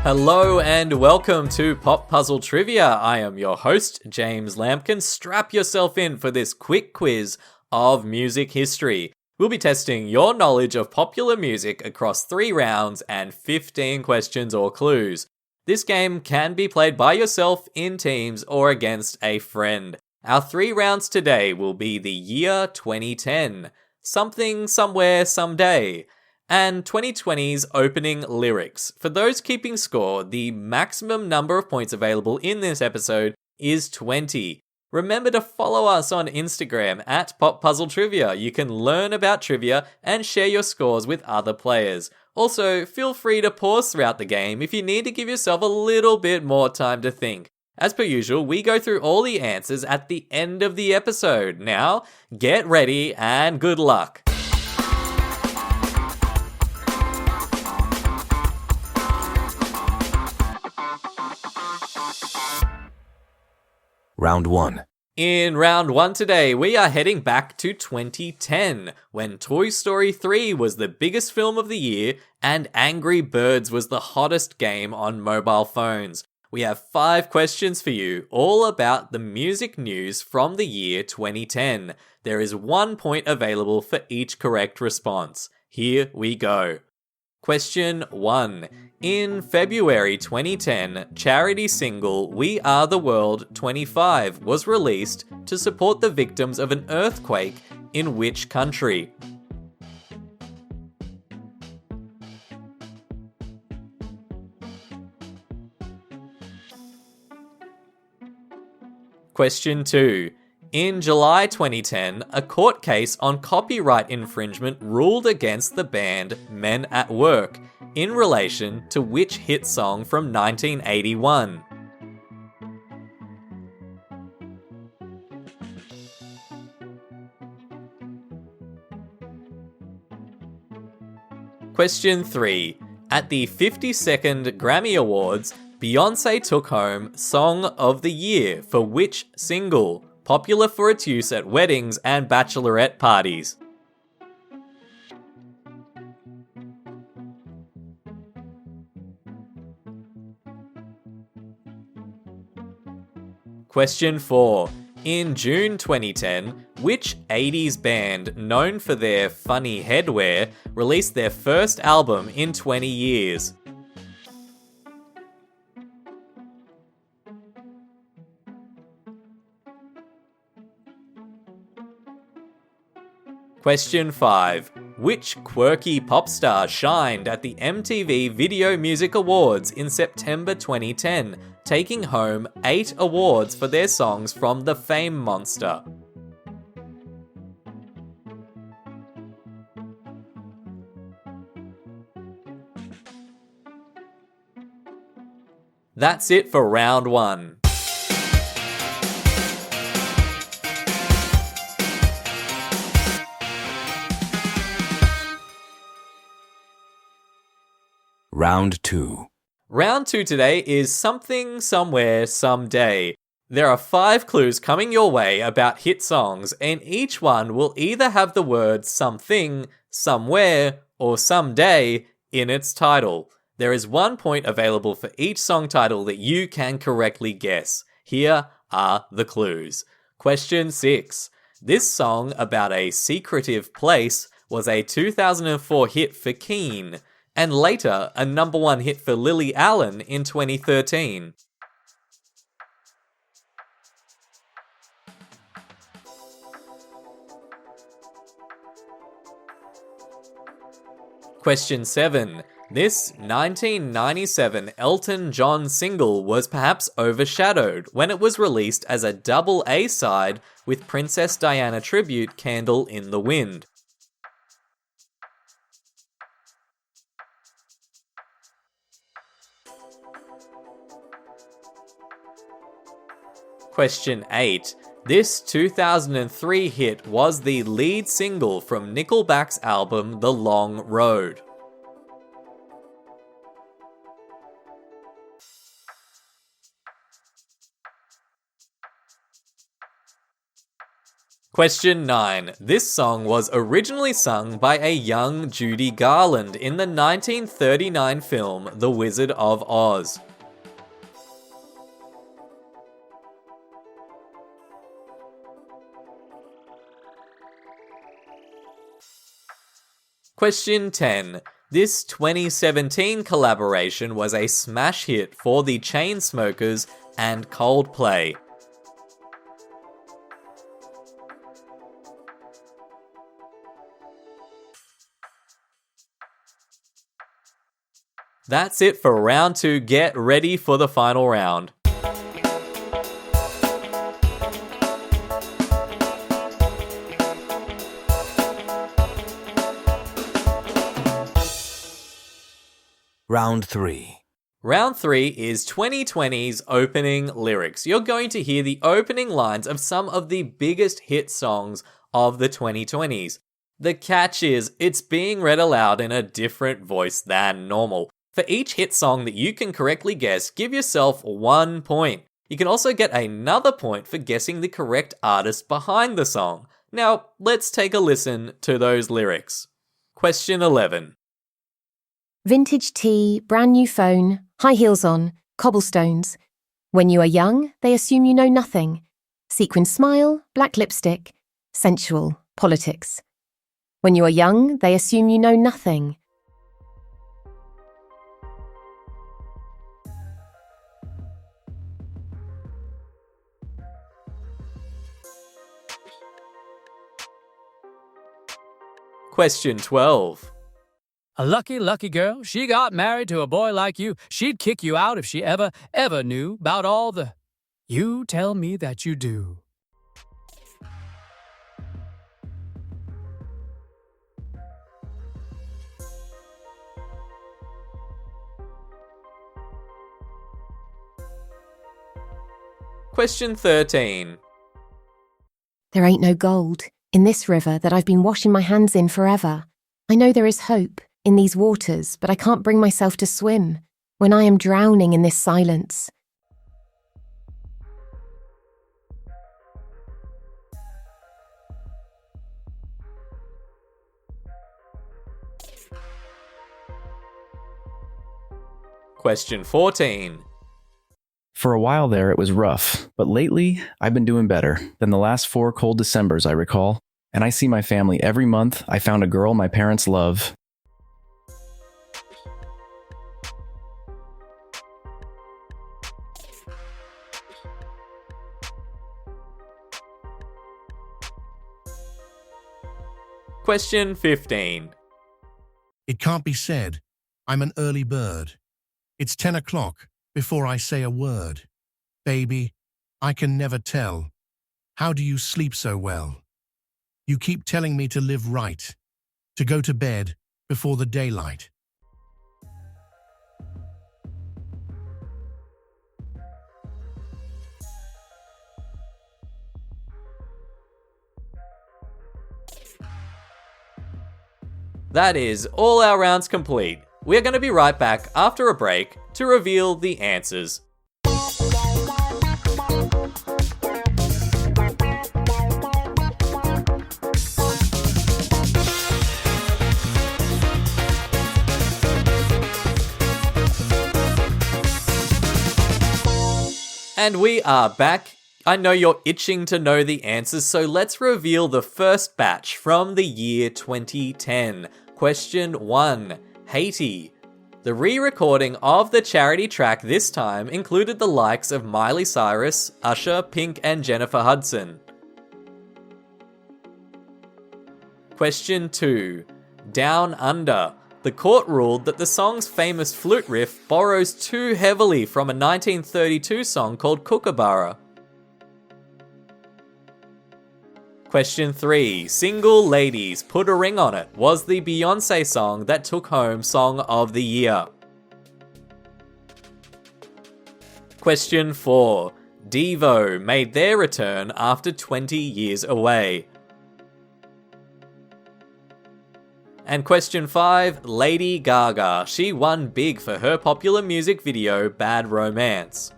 Hello and welcome to Pop Puzzle Trivia. I am your host, James Lampkin. Strap yourself in for this quick quiz of music history. We'll be testing your knowledge of popular music across 3 rounds and 15 questions or clues. This game can be played by yourself, in teams, or against a friend. Our 3 rounds today will be the year 2010, something, somewhere, someday, and 2020's opening lyrics. For those keeping score, the maximum number of points available in this episode is 20. Remember to follow us on Instagram at Pop Puzzle Trivia. You can learn about trivia and share your scores with other players. Also, feel free to pause throughout the game if you need to give yourself a little bit more time to think. As per usual, we go through all the answers at the end of the episode. Now, get ready and good luck. Round 1. In round 1 today, we are heading back to 2010, when Toy Story 3 was the biggest film of the year and Angry Birds was the hottest game on mobile phones. We have 5 questions for you, all about the music news from the year 2010. There is 1 point available for each correct response. Here we go. Question 1. In February 2010, charity single We Are the World 25 was released to support the victims of an earthquake in which country? Question 2. In July 2010, a court case on copyright infringement ruled against the band Men at Work in relation to which hit song from 1981? Question 3. At the 52nd Grammy Awards, Beyoncé took home Song of the Year for which single, popular for its use at weddings and bachelorette parties? Question 4. In June 2010, which 80s band known for their funny headwear released their first album in 20 years? Question 5. Which quirky pop star shined at the MTV Video Music Awards in September 2010, taking home 8 awards for their songs from the Fame Monster? That's it for round 1. Round 2. Round 2 today is something, somewhere, someday. There are 5 clues coming your way about hit songs, and each one will either have the word something, somewhere, or someday in its title. There is 1 point available for each song title that you can correctly guess. Here are the clues. Question 6. This song about a secretive place was a 2004 hit for Keane, and later a number 1 hit for Lily Allen in 2013. Question 7. This 1997 Elton John single was perhaps overshadowed when it was released as a double A-side with Princess Diana tribute Candle in the Wind. Question 8. This 2003 hit was the lead single from Nickelback's album The Long Road. Question 9. This song was originally sung by a young Judy Garland in the 1939 film The Wizard of Oz. Question 10. This 2017 collaboration was a smash hit for the Chainsmokers and Coldplay. That's it for round 2. Get ready for the final round. Round 3. Round 3 is 2020's opening lyrics. You're going to hear the opening lines of some of the biggest hit songs of the 2020s. The catch is, it's being read aloud in a different voice than normal. For each hit song that you can correctly guess, give yourself 1 point. You can also get another point for guessing the correct artist behind the song. Now, let's take a listen to those lyrics. Question 11. Vintage tea, brand new phone, high heels on, cobblestones. When you are young, they assume you know nothing. Sequin smile, black lipstick, sensual, politics. When you are young, they assume you know nothing. Question 12. A lucky, lucky girl, she got married to a boy like you. She'd kick you out if she ever knew about all the... You tell me that you do. Question 13. There ain't no gold in this river that I've been washing my hands in forever. I know there is hope in these waters, but I can't bring myself to swim when I am drowning in this silence. Question 14. For a while there, it was rough, but lately, I've been doing better than the last 4 cold Decembers I recall, and I see my family every month. I found a girl my parents love. Question 15. It can't be said, I'm an early bird. It's 10 o'clock before I say a word. Baby, I can never tell. How do you sleep so well? You keep telling me to live right, to go to bed before the daylight. That is all our rounds complete. We're going to be right back after a break to reveal the answers. And we are back. I know you're itching to know the answers, so let's reveal the first batch from the year 2010. Question 1. Haiti. The re-recording of the charity track this time included the likes of Miley Cyrus, Usher, Pink, and Jennifer Hudson. Question 2. Down Under. The court ruled that the song's famous flute riff borrows too heavily from a 1932 song called Kookaburra. Question 3. Single Ladies, Put a Ring on It was the Beyoncé song that took home Song of the Year. Question 4. Devo made their return after 20 years away. And question 5. Lady Gaga. She won big for her popular music video Bad Romance.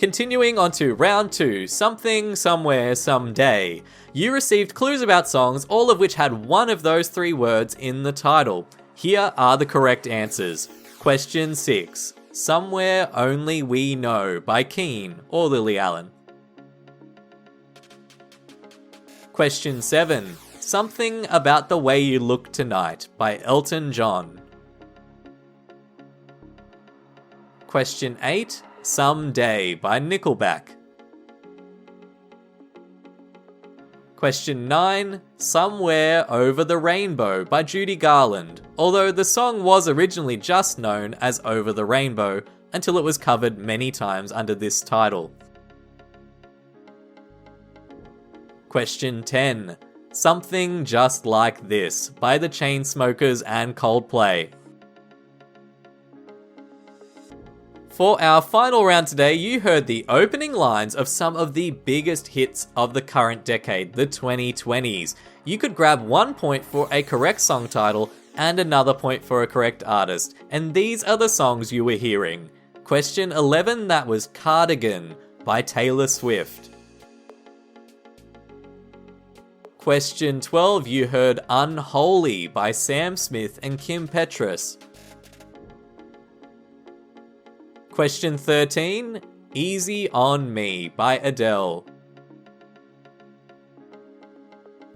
Continuing on to round 2, Something, Somewhere, Someday. You received clues about songs, all of which had one of those 3 words in the title. Here are the correct answers. Question 6, Somewhere Only We Know by Keane or Lily Allen. Question 7, Something About the Way You Look Tonight by Elton John. Question 8, Someday by Nickelback. Question 9, Somewhere Over the Rainbow by Judy Garland, although the song was originally just known as Over the Rainbow until it was covered many times under this title. Question 10, Something Just Like This by the Chainsmokers and Coldplay. For our final round today, you heard the opening lines of some of the biggest hits of the current decade, the 2020s. You could grab 1 point for a correct song title and another point for a correct artist, and these are the songs you were hearing. Question 11, that was Cardigan by Taylor Swift. Question 12, you heard Unholy by Sam Smith and Kim Petras. Question 13, Easy on Me by Adele.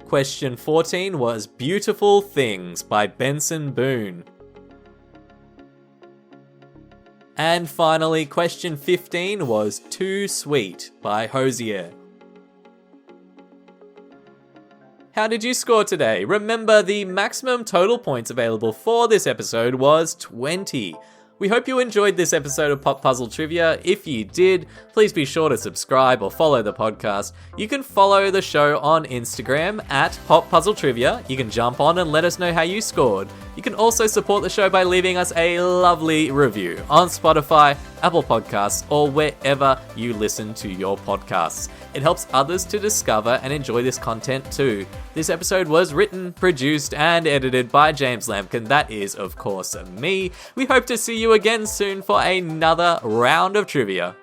Question 14 was Beautiful Things by Benson Boone. And finally, question 15 was Too Sweet by Hozier. How did you score today? Remember, the maximum total points available for this episode was 20. We hope you enjoyed this episode of Pop Puzzle Trivia. If you did, please be sure to subscribe or follow the podcast. You can follow the show on Instagram at Pop Puzzle Trivia. You can jump on and let us know how you scored. You can also support the show by leaving us a lovely review on Spotify, Apple Podcasts, or wherever you listen to your podcasts. It helps others to discover and enjoy this content too. This episode was written, produced, and edited by James Lampkin. That is, of course, me. We hope to see you again soon for another round of trivia.